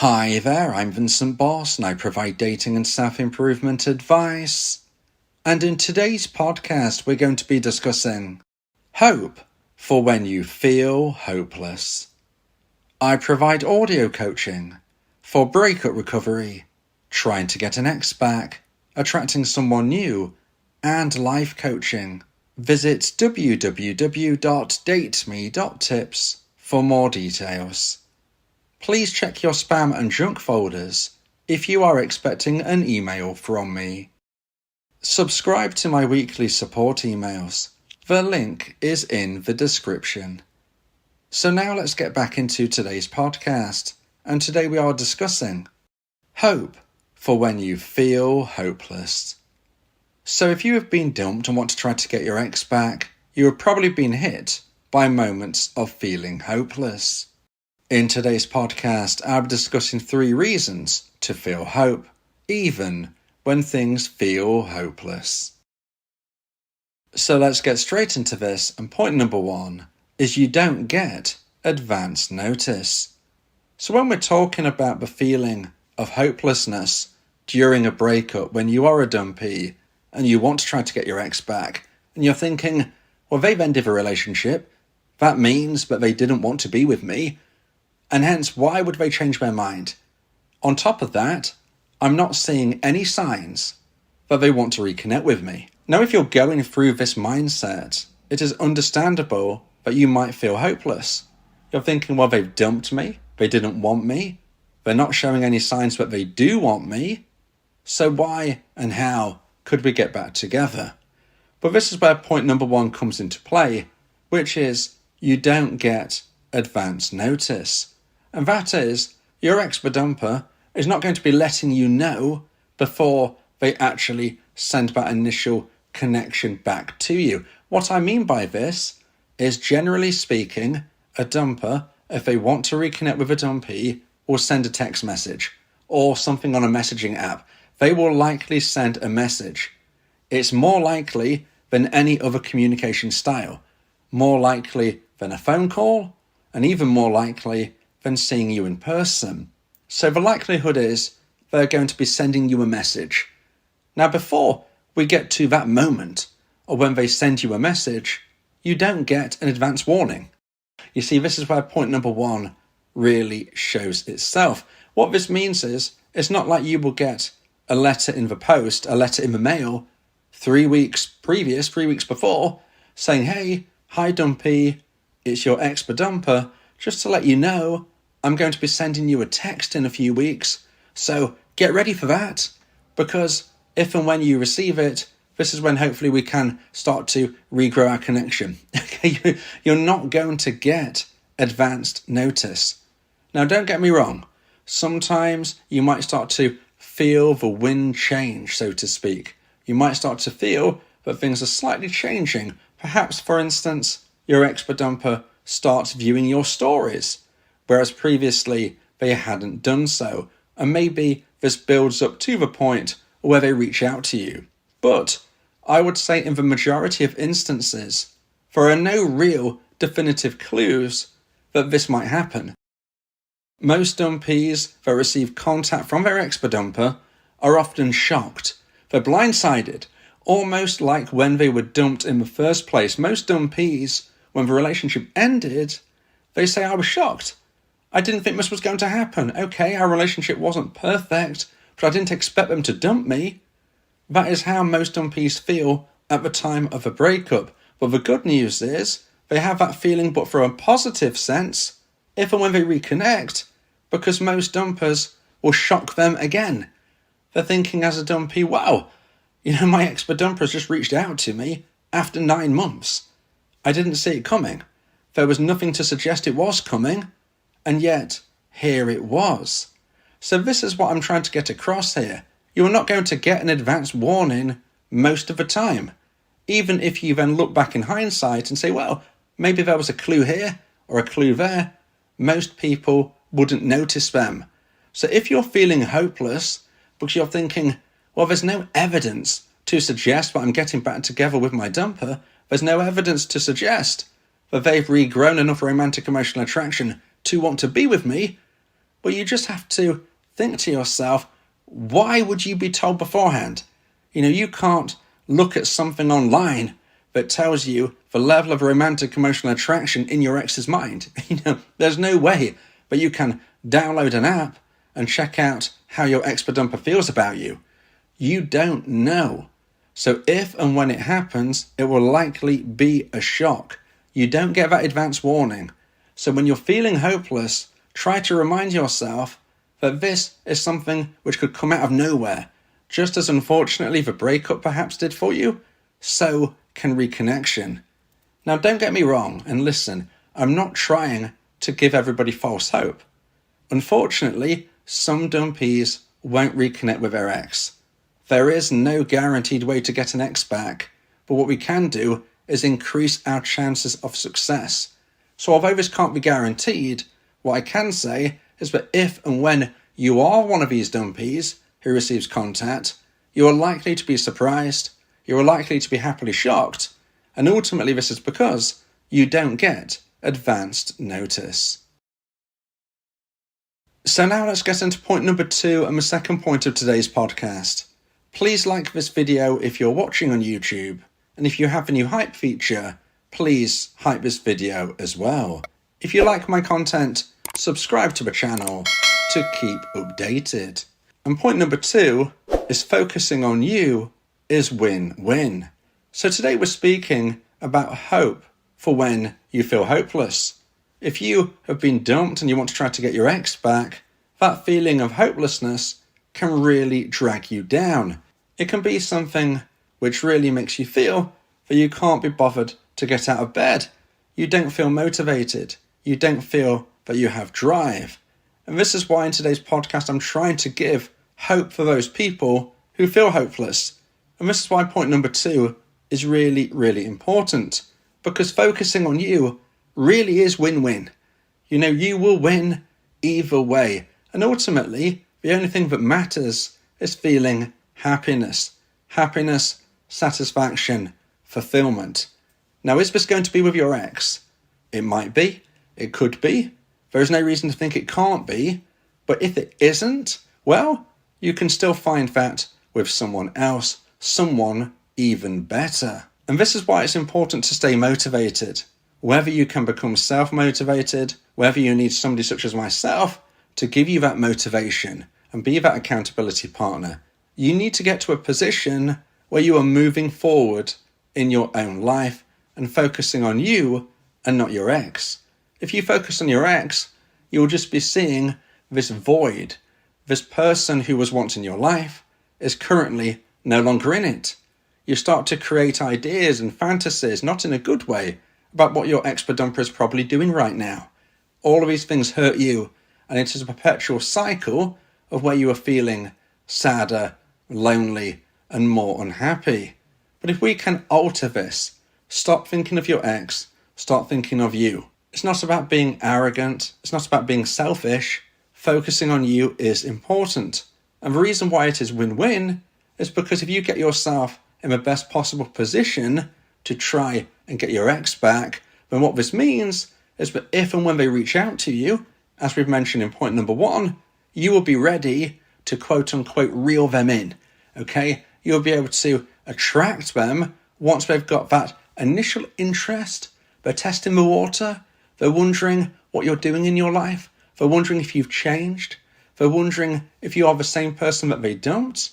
Hi there, I'm Vincent Bos and I provide dating and self-improvement advice. And in today's podcast, we're going to be discussing hope for when you feel hopeless. I provide audio coaching for breakup recovery, trying to get an ex back, attracting someone new, and life coaching. Visit www.dateme.tips for more details. Please check your spam and junk folders if you are expecting an email from me. Subscribe to my weekly support emails. The link is in the description. So now let's get back into today's podcast, and today we are discussing hope for when you feel hopeless. So if you have been dumped and want to try to get your ex back, you have probably been hit by moments of feeling hopeless. In today's podcast, I'll be discussing 3 reasons to feel hope, even when things feel hopeless. So let's get straight into this, and point number 1 is you don't get advance notice. So when we're talking about the feeling of hopelessness during a breakup, when you are a dumpee and you want to try to get your ex back, and you're thinking, well, they've ended the relationship, that means that they didn't want to be with me, and hence, why would they change their mind? On top of that, I'm not seeing any signs that they want to reconnect with me. Now, if you're going through this mindset, it is understandable that you might feel hopeless. You're thinking, well, they've dumped me, they didn't want me, they're not showing any signs that they do want me, so why and how could we get back together? But this is where point number 1 comes into play, which is you don't get advance notice. And that is, your ex-dumper is not going to be letting you know before they actually send that initial connection back to you. What I mean by this is, generally speaking, a dumper, if they want to reconnect with a dumpee, will send a text message or something on a messaging app. They will likely send a message. It's more likely than any other communication style, more likely than a phone call, and even more likely than seeing you in person. So the likelihood is they're going to be sending you a message. Now, before we get to that moment, or when they send you a message, you don't get an advance warning. You see, this is where point number 1 really shows itself. What this means is, it's not like you will get a letter in the post, a letter in the mail, 3 weeks before, saying, hey, hi dumpee, it's your ex-dumper. Just to let you know, I'm going to be sending you a text in a few weeks, so get ready for that, because if and when you receive it, this is when hopefully we can start to regrow our connection. You're not going to get advanced notice. Now, don't get me wrong. Sometimes you might start to feel the wind change, so to speak. You might start to feel that things are slightly changing. Perhaps, for instance, your ex-dumper starts viewing your stories, whereas previously they hadn't done so, and maybe this builds up to the point where they reach out to you. But I would say in the majority of instances, there are no real definitive clues that this might happen. Most dumpees that receive contact from their ex-dumper are often shocked. They're blindsided, almost like when they were dumped in the first place. Most dumpees, when the relationship ended, they say, I was shocked. I didn't think this was going to happen. Okay, our relationship wasn't perfect, but I didn't expect them to dump me. That is how most dumpees feel at the time of a breakup. But the good news is, they have that feeling, but for a positive sense, if and when they reconnect, because most dumpers will shock them again. They're thinking as a dumpee, wow, my ex-dumper has just reached out to me after 9 months. I didn't see it coming. There was nothing to suggest it was coming, and yet here it was. So this is what I'm trying to get across here. You're not going to get an advance warning most of the time. Even if you then look back in hindsight and say, well, maybe there was a clue here or a clue there, most people wouldn't notice them. So if you're feeling hopeless because you're thinking, well, there's no evidence to suggest that I'm getting back together with my dumper, there's no evidence to suggest that they've regrown enough romantic emotional attraction to want to be with me, But you just have to think to yourself, why would you be told beforehand? You can't look at something online that tells you the level of romantic emotional attraction in your ex's mind. There's no way that you can download an app and check out how your ex-dumper feels about you. You don't know. So if and when it happens, it will likely be a shock. You don't get that advance warning. So when you're feeling hopeless, try to remind yourself that this is something which could come out of nowhere. Just as unfortunately the breakup perhaps did for you, so can reconnection. Now don't get me wrong, and listen, I'm not trying to give everybody false hope. Unfortunately, some dumpees won't reconnect with their ex. There is no guaranteed way to get an ex back, but what we can do is increase our chances of success. So although this can't be guaranteed, what I can say is that if and when you are one of these dumpees who receives contact, you are likely to be surprised, you are likely to be happily shocked, and ultimately this is because you don't get advanced notice. So now let's get into point number 2 and the second point of today's podcast. Please like this video if you're watching on YouTube, and if you have the new hype feature, please hype this video as well. If you like my content, subscribe to the channel to keep updated. And point number 2 is focusing on you is win-win. So today we're speaking about hope for when you feel hopeless. If you have been dumped and you want to try to get your ex back, that feeling of hopelessness can really drag you down. It can be something which really makes you feel that you can't be bothered to get out of bed. You don't feel motivated. You don't feel that you have drive. And this is why in today's podcast I'm trying to give hope for those people who feel hopeless. And this is why point number 2 is really, really important. Because focusing on you really is win-win. You will win either way. And ultimately, the only thing that matters is feeling happiness. Happiness, satisfaction, fulfillment. Now, is this going to be with your ex? It might be. It could be. There is no reason to think it can't be. But if it isn't, well, you can still find that with someone else, someone even better. And this is why it's important to stay motivated. Whether you can become self-motivated, whether you need somebody such as myself to give you that motivation and be that accountability partner, you need to get to a position where you are moving forward in your own life and focusing on you and not your ex. If you focus on your ex, you'll just be seeing this void. This person who was once in your life is currently no longer in it. You start to create ideas and fantasies, not in a good way, about what your ex-dumper is probably doing right now. All of these things hurt you, and it is a perpetual cycle of where you are feeling sadder, lonely, and more unhappy. But if we can alter this, stop thinking of your ex, start thinking of you. It's not about being arrogant, it's not about being selfish. Focusing on you is important. And the reason why it is win-win is because if you get yourself in the best possible position to try and get your ex back, then what this means is that if and when they reach out to you, as we've mentioned in point number 1, you will be ready to quote-unquote reel them in, okay? You'll be able to attract them once they've got that initial interest. They're testing the water. They're wondering what you're doing in your life. They're wondering if you've changed. They're wondering if you are the same person that they dumped.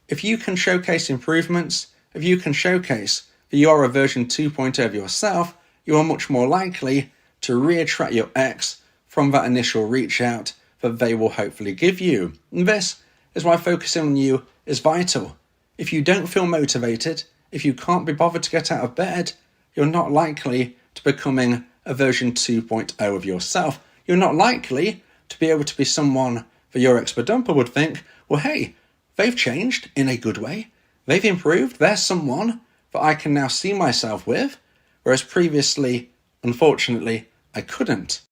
If you can showcase improvements, if you can showcase that you are a version 2.0 of yourself, you are much more likely to re-attract your ex from that initial reach out that they will hopefully give you. And this is why focusing on you is vital. If you don't feel motivated, if you can't be bothered to get out of bed, you're not likely to becoming a version 2.0 of yourself. You're not likely to be able to be someone that your ex-dumper would think, well, hey, they've changed in a good way. They've improved. They're someone that I can now see myself with, whereas previously, unfortunately, I couldn't.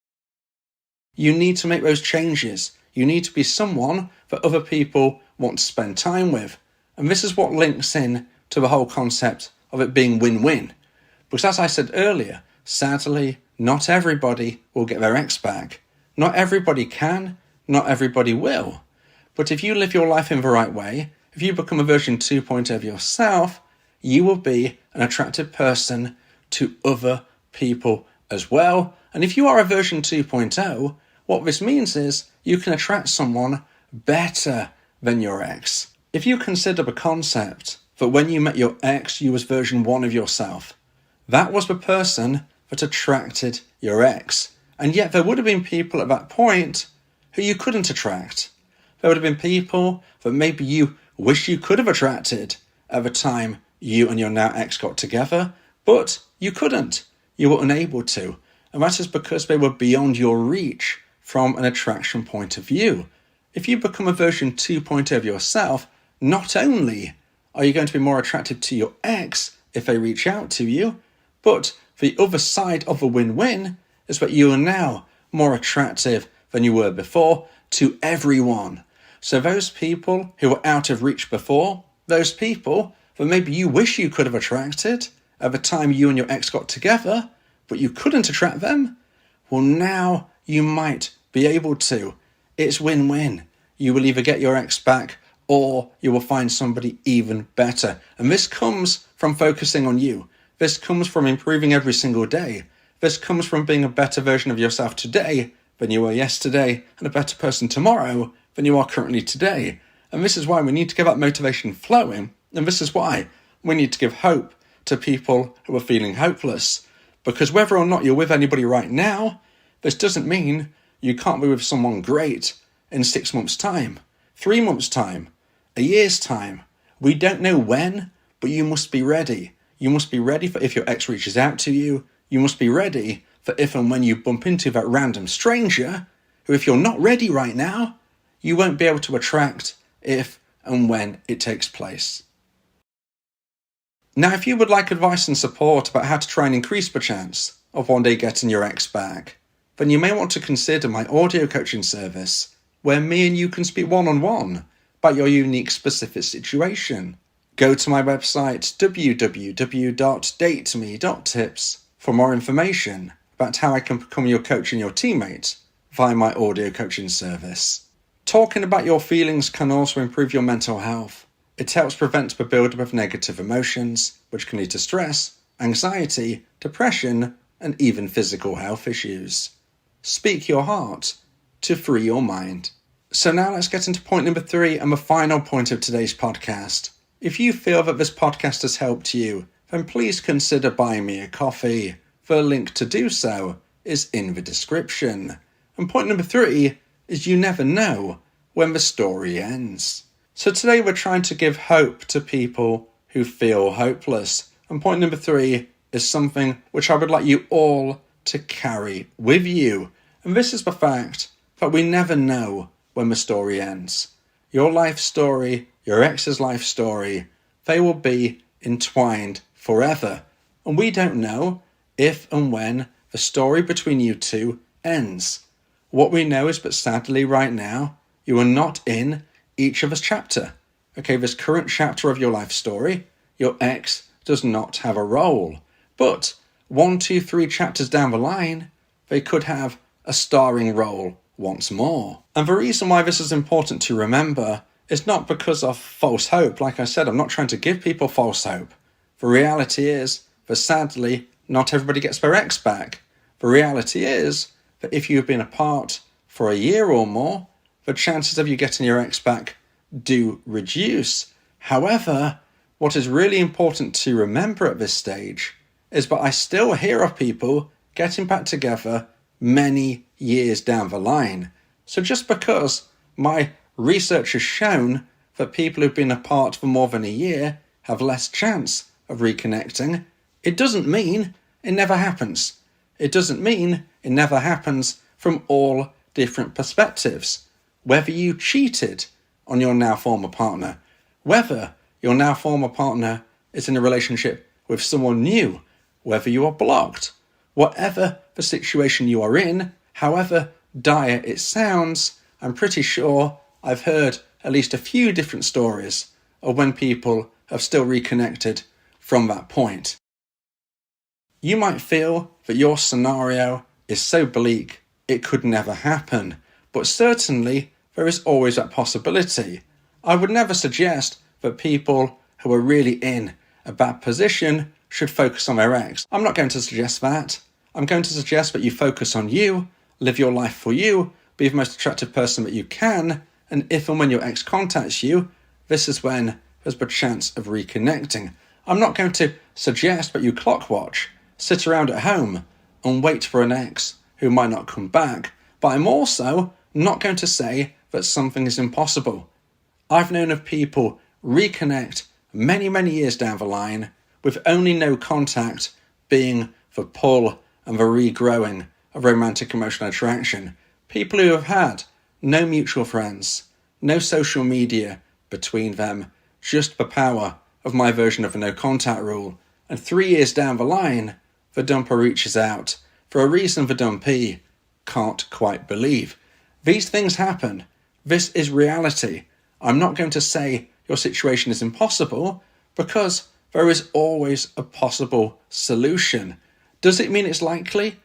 You need to make those changes. You need to be someone that other people want to spend time with. And this is what links in to the whole concept of it being win-win. Because as I said earlier, sadly, not everybody will get their ex back. Not everybody can. Not everybody will. But if you live your life in the right way, if you become a version 2.0 of yourself, you will be an attractive person to other people as well. And if you are a version 2.0, what this means is you can attract someone better than your ex. If you consider the concept that when you met your ex, you was version 1 of yourself, that was the person that attracted your ex. And yet there would have been people at that point who you couldn't attract. There would have been people that maybe you wish you could have attracted at the time you and your now ex got together, but you couldn't. You were unable to. And that is because they were beyond your reach from an attraction point of view. If you become a version 2.0 of yourself, not only are you going to be more attractive to your ex if they reach out to you, but the other side of the win-win is that you are now more attractive than you were before to everyone. So those people who were out of reach before, those people that maybe you wish you could have attracted at the time you and your ex got together, but you couldn't attract them, well, now you might be able to. It's win-win. You will either get your ex back or you will find somebody even better. And this comes from focusing on you. This comes from improving every single day. This comes from being a better version of yourself today than you were yesterday, and a better person tomorrow than you are currently today. And this is why we need to get that motivation flowing. And this is why we need to give hope to people who are feeling hopeless. Because whether or not you're with anybody right now, this doesn't mean you can't be with someone great in 6 months' time, 3 months' time, a year's time. We don't know when, but you must be ready. You must be ready for if your ex reaches out to you. You must be ready for if and when you bump into that random stranger, who if you're not ready right now, you won't be able to attract if and when it takes place. Now, if you would like advice and support about how to try and increase the chance of one day getting your ex back, then you may want to consider my audio coaching service, where me and you can speak one-on-one about your unique specific situation. Go to my website www.dateme.tips for more information about how I can become your coach and your teammate via my audio coaching service. Talking about your feelings can also improve your mental health. It helps prevent the buildup of negative emotions, which can lead to stress, anxiety, depression, and even physical health issues. Speak your heart to free your mind. So now let's get into point number 3 and the final point of today's podcast. If you feel that this podcast has helped you, then please consider buying me a coffee. The link to do so is in the description. And point number 3 is you never know when the story ends. So today we're trying to give hope to people who feel hopeless. And point number 3 is something which I would like you all to carry with you. And this is the fact that we never know when the story ends. Your life story, your ex's life story, they will be entwined forever. And we don't know if and when the story between you two ends. What we know is that sadly right now, you are not in each other's chapter. Okay, this current chapter of your life story, your ex does not have a role. But 1, 2, 3 chapters down the line, they could have a starring role once more. And the reason why this is important to remember is not because of false hope. Like I said, I'm not trying to give people false hope. The reality is that sadly, not everybody gets their ex back. The reality is that if you've been apart for a year or more, the chances of you getting your ex back do reduce. However, what is really important to remember at this stage is that I still hear of people getting back together many years down the line. So just because my research has shown that people who've been apart for more than a year have less chance of reconnecting, it doesn't mean it never happens. It doesn't mean it never happens from all different perspectives. Whether you cheated on your now former partner, whether your now former partner is in a relationship with someone new, whether you are blocked, whatever the situation you are in, however dire it sounds, I'm pretty sure I've heard at least a few different stories of when people have still reconnected from that point. You might feel that your scenario is so bleak it could never happen, but certainly there is always that possibility. I would never suggest that people who are really in a bad position should focus on their ex. I'm not going to suggest that. I'm going to suggest that you focus on you, live your life for you, be the most attractive person that you can, and if and when your ex contacts you, this is when there's the chance of reconnecting. I'm not going to suggest that you clock watch, sit around at home and wait for an ex who might not come back, but I'm also not going to say that something is impossible. I've known of people reconnect many, many years down the line with only no contact being the pull and the regrowing of romantic emotional attraction. People who have had no mutual friends, no social media between them, just the power of my version of the no contact rule. And 3 years down the line, the dumper reaches out for a reason the dumpee can't quite believe. These things happen. This is reality. I'm not going to say your situation is impossible because there is always a possible solution. Does it mean it's likely?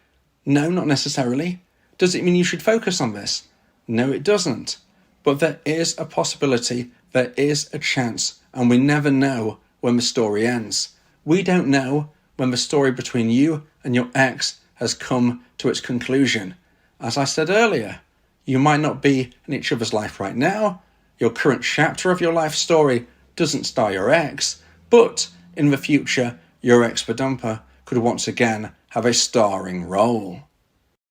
No, not necessarily. Does it mean you should focus on this? No, it doesn't. But there is a possibility, there is a chance, and we never know when the story ends. We don't know when the story between you and your ex has come to its conclusion. As I said earlier, you might not be in each other's life right now. Your current chapter of your life story doesn't star your ex, but in the future, your ex, the dumper, could once again have a starring role.